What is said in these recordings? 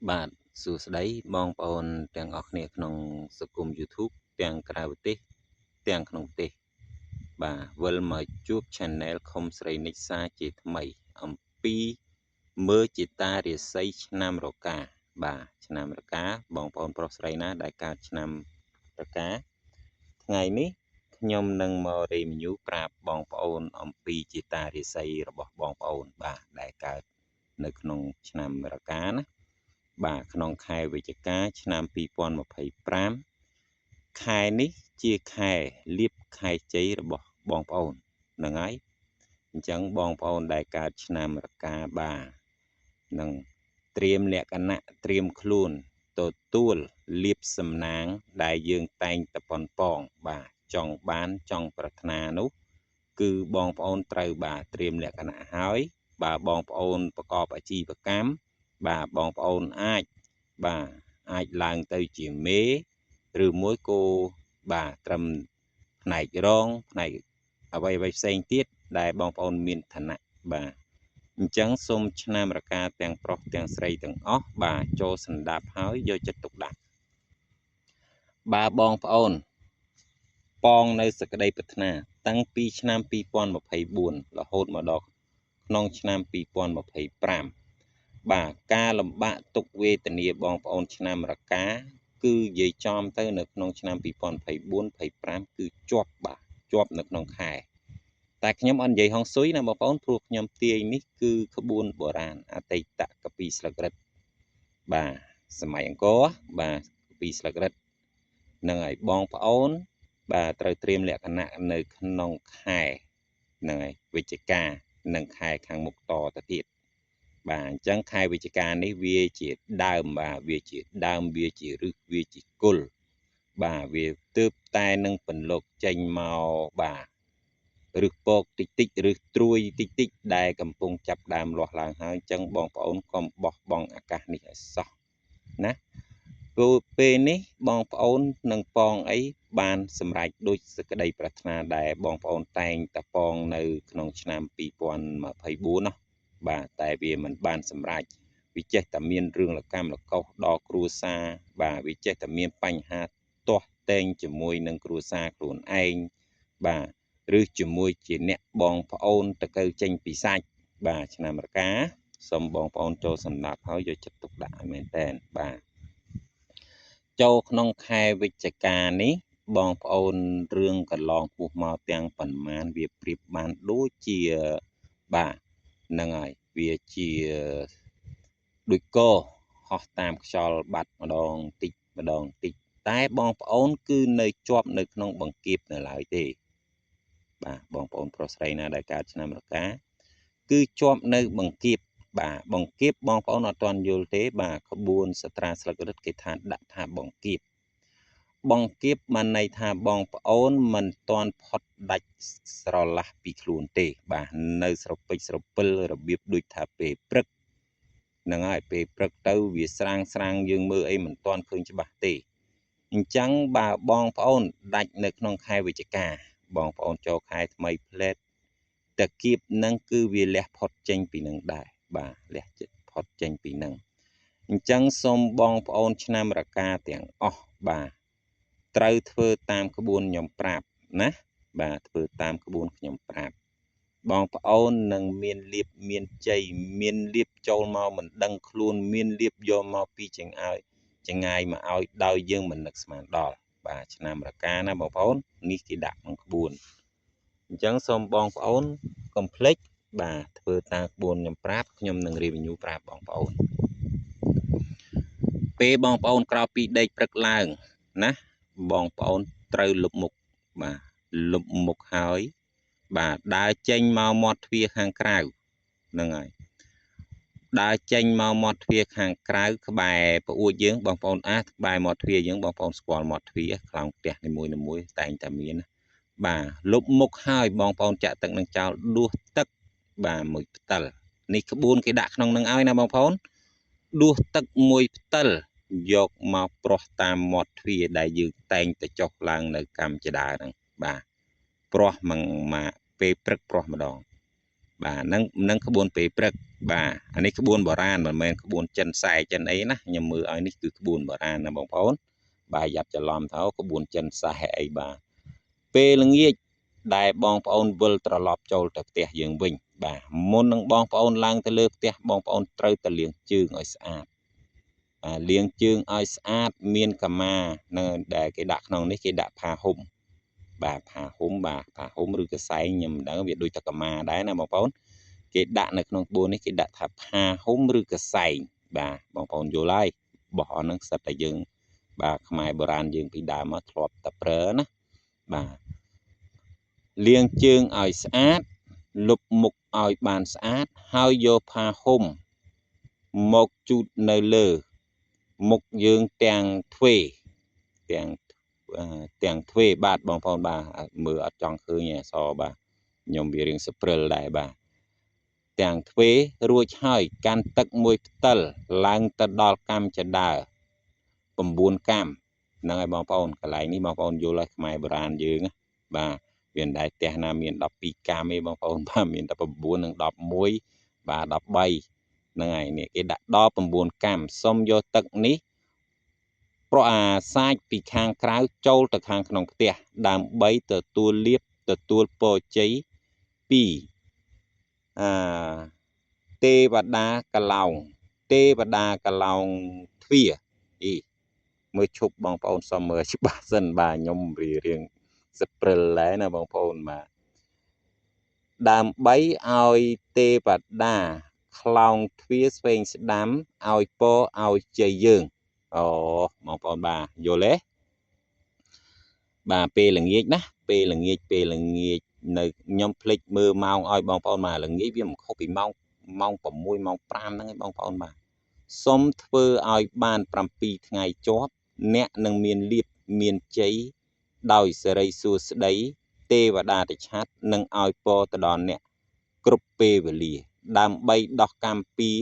បាទសួស្តីបងប្អូនទាំងអស់គ្នាក្នុងសង្គម YouTube ទាំងក្រៅប្រទេសទាំងក្នុងប្រទេសបាទវិលមកជួប Channel ខុំស្រីនិចសាជាថ្មីអំពីមើលជាតារាសីឆ្នាំរកាបាទឆ្នាំរកាបងប្អូនប្រុសស្រីណាដែលកើតឆ្នាំរកាថ្ងៃនេះខ្ញុំនឹងមក review ប្រាប់បងប្អូនអំពីជាតារាសីរបស់បងប្អូនបាទដែលកើតនៅក្នុងឆ្នាំរកាណាបាទក្នុងខែវិច្ឆិកាឆ្នាំ2025ខែនេះជាខែលៀបខែជ័យរបស់បងប្អូនហ្នឹងហើយអញ្ចឹងបងប្អូនដែលកើតឆ្នាំរកាបាទនឹងត្រៀមលក្ខណៈត្រៀមខ្លួនទទួលលៀបសំណាងដែលយើងតែងតែប៉ុនប៉ងបាទចង់បានចង់ប្រាថ្នានោះគឺបងប្អូនត្រូវបាទត្រៀមលក្ខណៈហើយបាទបងប្អូនប្រកបអាជីវកម្មបាទបងប្អូនអាចឡើងទៅជាមេឬមួយក៏បាទត្រឹមផ្នែករងផ្នែកអ្វីផ្សេងទៀតដែលបងប្អូនមានឋានៈបាទអញ្ចឹងសូមឆ្នាំរកាទាំងប្រុសទាំងស្រីទាំងអស់បាទចូលសន្តាប់ហើយយកចិត្តទុកដាក់បាទបងប្អូនប៉ងនៅសក្តីប្រាថ្នាតាំងពីឆ្នាំ2024រហូតមកដល់ក្នុងឆ្នាំ2025បាទការលំបាកទុក្ខវេទនាបងប្អូនឆ្នាំរកាគឺនិយាយចំទៅនៅក្នុងឆ្នាំ2024-25គឺជាប់នៅក្នុងខែតែខ្ញុំអត់និយាយហុងស៊ុយណាបងប្អូនព្រោះខ្ញុំទាយនេះគឺក្បួនបុរាណអតីតកពីស្លឹករឹតបាទសម័យអង្គរបាទកពីស្លឹករឹតនឹងឲ្យបងប្អូនបាទត្រូវត្រៀមលក្ខណៈនៅក្នុងខែហ្នឹងហើយវិច្ឆិកានិងខែខាងមុខតទៅទៀតបាទអញ្ចឹងខែវិច្ឆិកានេះវាជាដើមបាទវាជាដើមវាជាឫសវាជាគល់បាទវាទើបតែនឹងពន្លកចេញមកបាទឬពកតិចតិចឬត្រួយតិចតិចដែលកំពុងចាប់ដើមលាស់ឡើងហើយអញ្ចឹងបងប្អូនកុំបោះបង់ឱកាសនេះឲ្យសោះណាព្រោះពេលនេះបងប្អូននឹងប៉ងអីបានសម្រេចដូចសេចក្តីប្រាថ្នាដែលបងប្អូនតែងតែប៉ងនៅក្នុងឆ្នាំ2024នោះបាទតែវាមិនបានសម្រេចវាចេះតែមានរឿងលកម្មលកុសដល់គ្រួសារបាទវាចេះតែមានបញ្ហាទាស់តែងជាមួយនឹងគ្រួសារខ្លួនឯងបាទឬជាមួយជាអ្នកបងប្អូនតកៅចេញពីសាច់បាទឆ្នាំរកាសូមបងប្អូនចូលសម្ដាប់ហើយយកចិត្តទុកដាក់ឲ្យមែនតើបាទចូលក្នុងខែវិច្ឆិកានេះបងប្អូនរឿងកន្លងពោះមកទាំងប៉ុន្មានវាប្រៀបបានដូចជាបាទហ្នឹងហើយវាជាដូចកហោះតាមខ្យល់បាត់ម្ដងតិចម្ដងតិចតែបងប្អូនគឺនៅជាប់នៅក្នុងបង្គាប់នៅឡើយទេបាទបងប្អូនប្រុសស្រីណាដែលកើតឆ្នាំរកាគឺជាប់នៅបង្គាប់បាទបង្គាប់បងប្អូនអត់ទាន់យល់ទេបាទក្បួនសត្រាស្លឹករឹតគេថាដាក់ថាបង្គាប់បានន័យថាបងប្អូនមិនទាន់ផុតដាច់ស្រឡះពីខ្លួនទេបាទនៅស្រពេចស្រពិលរបៀបដូចថាពេលព្រឹកហ្នឹងហើយពេលព្រឹកទៅវាស្រាងយើងមើលអីមិនទាន់ឃើញច្បាស់ទេអញ្ចឹងបើបងប្អូនដាច់នៅក្នុងខែវិច្ឆិកាបងប្អូនចូលខែថ្មីផ្លែតតាគៀបនឹងគឺវាលះផុតចេញពីនឹងដែរបាទលះចិត្តផុតចេញពីនឹងអញ្ចឹងសូមបងប្អូនឆ្នាំរកាទាំងអស់បាទត្រូវធ្វើតាមក្បួនខ្ញុំប្រាប់ណាបាទធ្វើតាមក្បួនខ្ញុំប្រាប់បងប្អូននឹងមានលៀបមានជ័យមានលៀបចូលមកមិនដឹងខ្លួនមានលៀបយកមកពីចង្ងាយមកឲ្យដោយយើងមិននឹកស្មានដល់បាទឆ្នាំរកាណាបងប្អូននេះគេដាក់ក្នុងក្បួនអញ្ចឹងសូមបងប្អូនកុំភ្លេចបាទធ្វើតាមក្បួនខ្ញុំប្រាប់ខ្ញុំនឹង review ប្រាប់បងប្អូនពេលបងប្អូនក្រោកពីដេកព្រឹកឡើងណាបងប្អូនត្រូវលុបមុខបាទលុបមុខហើយបាទដើរចេញមកមាត់ទ្វារខាងក្រៅហ្នឹងហើយដើរចេញមកមាត់ទ្វារខាងក្រៅក្បែរប្អួចយើងបងប្អូនក្បែរមាត់ទ្វារយើងបងប្អូនស្គាល់មាត់ទ្វារខ្លោងផ្ទះនីមួយតែងតែមានបាទលុបមុខហើយបងប្អូនចាក់ទឹកនឹងចោលដួសទឹកបាទមួយផ្តិលនេះក្បួនគេដាក់ក្នុងនឹងឲ្យណាបងប្អូនដួសទឹកមួយផ្តិលយកមកប្រោះតាមមាត់ទ្វារដែលយើងតែងតែចុះឡើងនៅកម្មចដាហ្នឹងបាទប្រោះមកពេលព្រឹកប្រោះម្ដងបាទហ្នឹងក្បួនពេលព្រឹក bà anh ấy cái buôn bò ran mà men cái buôn chân xài chân ấy na nhầm mưa anh ấy cứ cái buôn bò ran là bóng phốn bà dập cho lòm tháo cái buôn chân xài ấy bà pe là nghe đại bong phốn vul trở lọp châu tập tè dương bình bà môn năng bong phốn lang tới lược tè bong phốn trâu tới liêng chương ở xã liêng chương ở xã miên cà ma nơi để cái đặc nòng đấy cái đặc phà hùng bà phà hùng rồi cái say nhầm đã việc đôi ta cà ma đấy nè bong phốn cái đạn nàyក្នុងបួននេះគេដាក់ថាផាហុំឬក៏សែងបាទបងប្អូនយល់ហើយបោះហ្នឹងសិតតែយើងបាទខ្មែរបុរាណយើងពីដើមមកធ្លាប់តែប្រើណាបាទលាងជើងឲ្យស្អាតលុបមុខឲ្យបានស្អាតហើយយកផាហុំមកជូតនៅលើមុខយើងទាំងទ្វេទាំងទ្វេបាទបងប្អូនបាទមើលអត់ចង់ឃើញអសបាទខ្ញុំវារៀងស្ព្រិលដែរបាទទាំងទ្វេរួចហើយកាន់ទឹកមួយផ្តិលឡើងទៅដល់កម្មចដើ9កម្មហ្នឹងហើយបងប្អូនកន្លែងនេះបងប្អូនយល់ហើយខ្មែរបុរាណយើងបាទវាមិនដែលផ្ទះណាមាន12កម្មទេបងប្អូនបាទមានតែ9និង11បាទ13ហ្នឹងហើយនេះគេដាក់ដល់9កម្មសុំយកទឹកនេះប្រអាសាច់ពីខាងក្រៅចូលទៅខាងក្នុងផ្ទះដើម្បីទទួលលាភទទួលពរជ័យពីទេវតាកឡោងទ្វាមើលឈប់បងប្អូនសុំមើលច្បាស់សិនបាទខ្ញុំរៀងសព្រិលដែរណាបងប្អូនបាទដើម្បីឲ្យទេវតាខ្លោងទ្វាស្វែងស្ដាំឲ្យពរឲ្យជ័យយើងអូបងប្អូនបាទយល់ទេបាទពេលល្ងាចណាពេលល្ងាចនៅខ្ញុំភ្លេចមើលម៉ោងឲ្យបងប្អូនបាទល្ងាចវាមិនខុសពីម៉ោង6ម៉ោង5ហ្នឹងឯងបងប្អូនបាទសុំធ្វើឲ្យបាន7ថ្ងៃជាប់អ្នកនឹងមានលាភមានជ័យដោយសេរីសួស្តីទេវតាតិឆាត់នឹងឲ្យពរទៅដល់អ្នកគ្រប់ពេលវេលាដើម្បីដោះកម្មពៀ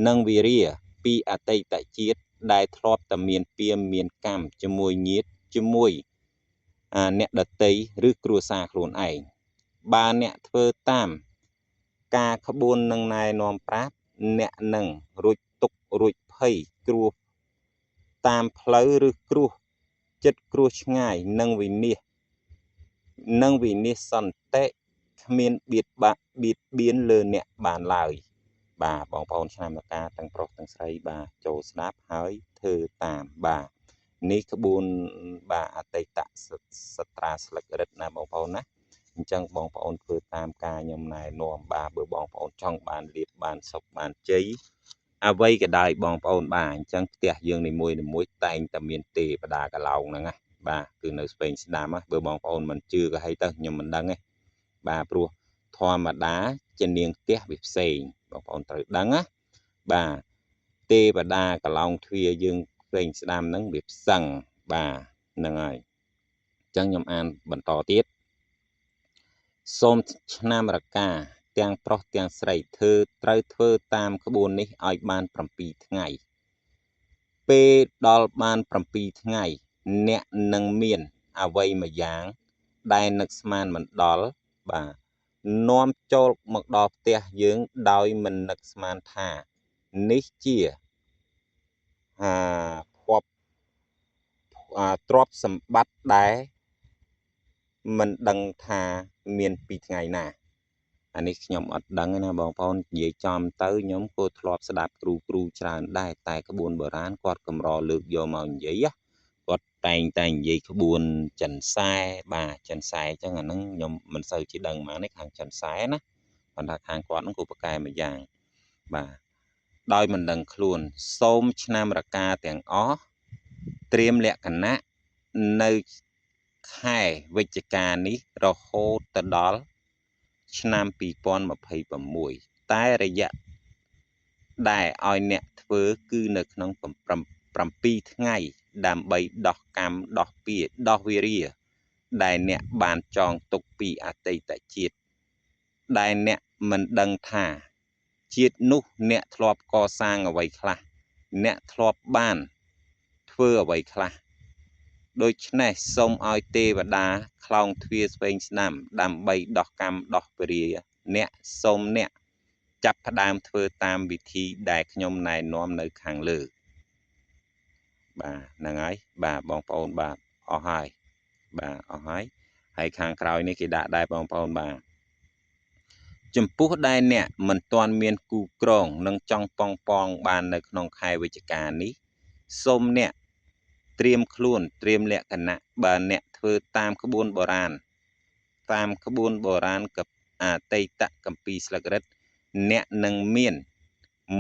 និងវិរិយពីអតីតជាតិដែលធ្លាប់តែមានពៀមានកម្មជាមួយញាតិជាមួយអ្នកដតីឬគ្រួសារខ្លួនឯងបើអ្នកធ្វើតាមការក្បួននឹងណែនាំប្រាប់អ្នកនឹងរួចទុករួចភ័យគ្រោះតាមផ្លូវឬគ្រោះចិត្តគ្រោះឆ្ងាយនឹងវិនិច្ឆ័យសន្តិគ្មានបៀតបៀនលើអ្នកបានឡើយបាទបងប្អូនឆ្នាំមកាទាំងប្រុសទាំងស្រីបាទចូលស្ដាប់ហើយធ្វើតាមបាទនេះក្បួនបាទអតីតសត្រាស្លឹករឹតណាបងប្អូនណាអញ្ចឹងបងប្អូនធ្វើតាមការខ្ញុំណែនាំបាទបើបងប្អូនចង់បានលាភបានសុខបានជ័យអ្វីក៏ដោយបងប្អូនបាទអញ្ចឹងផ្ទះយើងនីមួយតែងតែមានទេវតាកឡោងហ្នឹងណាបាទគឺនៅស្វែងស្ដាំណាបើបងប្អូនមិនជឿក៏ឲ្យទៅខ្ញុំមិនដឹងទេបាទព្រោះធម្មតាជានាងផ្ទះវាផ្សេងបងប្អូនត្រូវដឹងណាបាទទេវតាកឡោងទ្វាយើងស្វែងស្ដាំហ្នឹងវាផ្សឹងបាទហ្នឹងហើយអញ្ចឹងខ្ញុំអានបន្តទៀតសូមឆ្នាំរកាទាំងប្រុសទាំងស្រីត្រូវធ្វើតាមក្បួននេះឲ្យបាន7ថ្ងៃពេលដល់បាន7ថ្ងៃអ្នកនឹងមានអ្វីមួយយ៉ាងដែលនឹកស្មានមិនដល់បាទនាំចូលមកដល់ផ្ទះយើងដោយមិននឹកស្មានថានេះជាទ្រព្យសម្បត្តិដែលមិនដឹងថាមានពីថ្ងៃណាអានេះខ្ញុំអត់ដឹងណាបងប្អូននិយាយចំទៅខ្ញុំក៏ធ្លាប់ស្ដាប់គ្រូច្រើនដែរតែក្បួនបុរាណគាត់កម្រលើកយកមកនិយាយគាត់តែងតែនិយាយក្បួនចិនសែបាទចិនសែអញ្ចឹងអាហ្នឹងខ្ញុំមិនសូវជាដឹងមកនេះខាងចិនសែណាប៉ុន្តែខាងគាត់ហ្នឹងក៏ប្រកែមួយយ៉ាងបាទដោយមិនដឹងខ្លួនសូមឆ្នាំរកាទាំងអស់ត្រៀមលក្ខណៈនៅខែវិច្ឆិកានេះរហូតទៅដល់ឆ្នាំ2026តែរយៈដែលឲ្យអ្នកធ្វើគឺនៅក្នុង7ថ្ងៃដើម្បីដោះកម្មដោះពៀដោះវិរិយដែលអ្នកបានចងទុកពីអតីតជាតិដែលអ្នកមិនដឹងថាជាតិនោះអ្នកធ្លាប់កសាងអ្វីខ្លះអ្នកធ្លាប់បានធ្វើអ្វីខ្លះដូច្នេះសូមឲ្យទេវតាខ្លោងទ្វាស្វែងស្ដាំដើម្បីដោះកម្មដោះវិរិយអ្នកសូមអ្នក ចាប់ផ្ដើមធ្វើតាមវិធីដែលខ្ញុំណែនាំនៅខាងលើបាទហ្នឹងហើយបាទបងប្អូនបាទអស់ហើយបាទអស់ហើយហើយខាងក្រោយនេះគេដាក់ដែរបងប្អូនបាទចំពោះដែលអ្នកមិនទាន់មានគូក្រងនិងចង់ប៉ងបាននៅក្នុងខែវិច្ឆិកានេះសូមអ្នកត្រៀមខ្លួនត្រៀមលក្ខណៈបើអ្នកធ្វើតាមក្បួនបុរាណกับអតីតកម្ពីស្លឹករឹតអ្នកនឹងមាន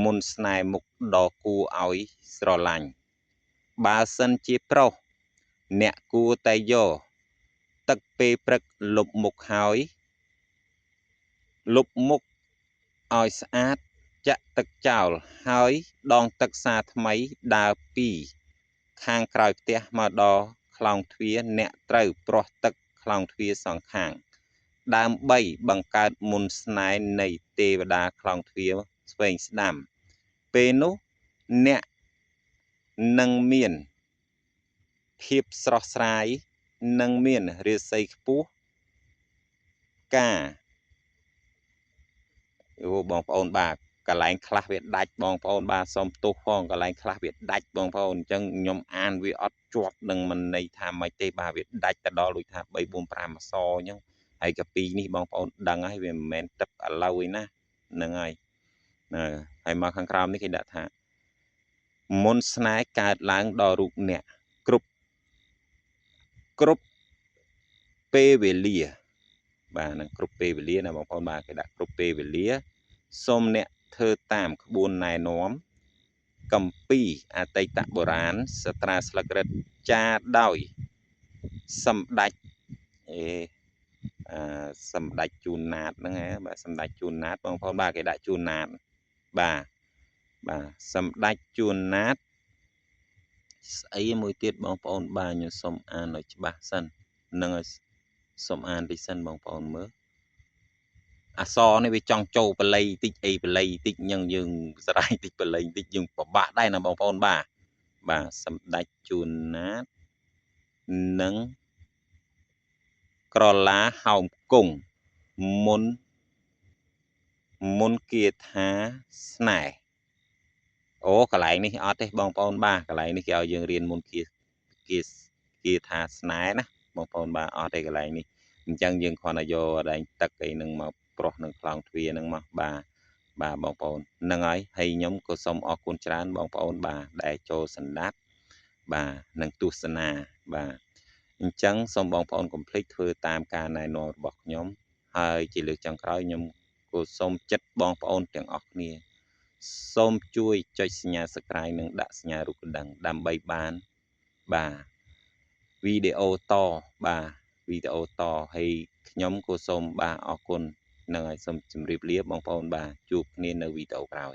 មុនស្នេហ៍មុខដ៏គួរឲ្យស្រឡាញ់បើសិនជាប្រុសអ្នកគួរតែយកទឹកពេលព្រឹកលុបមុខឲ្យស្អាតចាក់ទឹកចោលហើយដងទឹកសាថ្មីដើរពីខាងក្រោយផ្ទះមកដល់ខ្លោងទ្វារអ្នកត្រូវប្រោះទឹកខ្លោងទ្វារសងខាងដើម្បីបង្កើតមុនស្នេហ៍នៃទេវតាខ្លោងទ្វារស្វែងស្ដាំពេលនោះអ្នកនឹងមានភាពស្រស់ស្រាយនិងមានរាសីខ្ពស់បងប្អូនបាទកន្លែងខ្លះវាដាច់បងប្អូនបាទសុំទោសផងកន្លែងខ្លះវាដាច់បងប្អូនអញ្ចឹងខ្ញុំអានវាអត់ជាប់នឹងមិនន័យថាម៉េចទេបាទវាដាច់ទៅដល់ដូចថា3 4 5អក្សរអញ្ចឹងហើយកាពីនេះបងប្អូនដឹងហើយវាមិនមែនទឹកឥឡូវឯណាហ្នឹងហើយហើយមកខាងក្រោមនេះគេដាក់ថាមុនស្នេហ៍កើតឡើងដល់រូបអ្នកគ្រប់ពេលវេលាបាទនឹងគ្រប់ពេលវេលាណាបងប្អូនបាទគេដាក់គ្រប់ពេលវេលាសូមអ្នកធ្វើតាមក្បួនណែនាំកម្ពីអតីតបុរាណសាត្រាស្លឹករឹតចារដោយសម្ដេចសម្ដេចជួនណាតហ្នឹងបាទសម្ដេចជួនណាតបងប្អូនបាទគេដាក់ជួនណាតបាទសម្ដេចជួនណាតស្អីមួយទៀតបងប្អូនបាទខ្ញុំសូមអានឲ្យច្បាស់សិននឹងឲ្យសូមអានតិចសិនបងប្អូនមើលអក្សរនេះវាចង់ចូលបល័យតិចអីបល័យតិចអញ្ចឹងយើងស្រ័យតិចបល័យតិចយើងពិបាកដែរណាបងប្អូនបាទសម្ដេចជួនណាតនិងក្រឡាហោមគង់មុនគាថាស្នេហ៍អូកន្លែងនេះអត់ទេបងប្អូនបាទកន្លែងនេះគេឲ្យយើងរៀនមុនគាថាស្នេហ៍ណាបងប្អូនបាទអត់ទេកន្លែងនេះអញ្ចឹងយើងគ្រាន់តែយកដែងទឹកអីនឹងមកប្រោះនឹងខ្លោងទ្វារនឹងមកបាទបងប្អូនហ្នឹងហើយខ្ញុំក៏សូមអរគុណច្រើនបងប្អូនបាទដែលចូលសន្តាប់បាទនឹងទស្សនាបាទអញ្ចឹងសូមបងប្អូនកុំភ្លេចធ្វើតាមការណែនាំរបស់ខ្ញុំហើយជាលើកចុងក្រោយខ្ញុំក៏សូមចិត្តបងប្អូនទាំងអស់គ្នាសូមជួយចុចសញ្ញា Subscribe និងដាក់សញ្ញារូបកណ្ដឹងដើម្បីបានវីដេអូតហើយខ្ញុំក៏សូមអរគុណនឹងឲ្យសូមជម្រាបលាបងប្អូនជួបគ្នានៅវីដេអូក្រោយ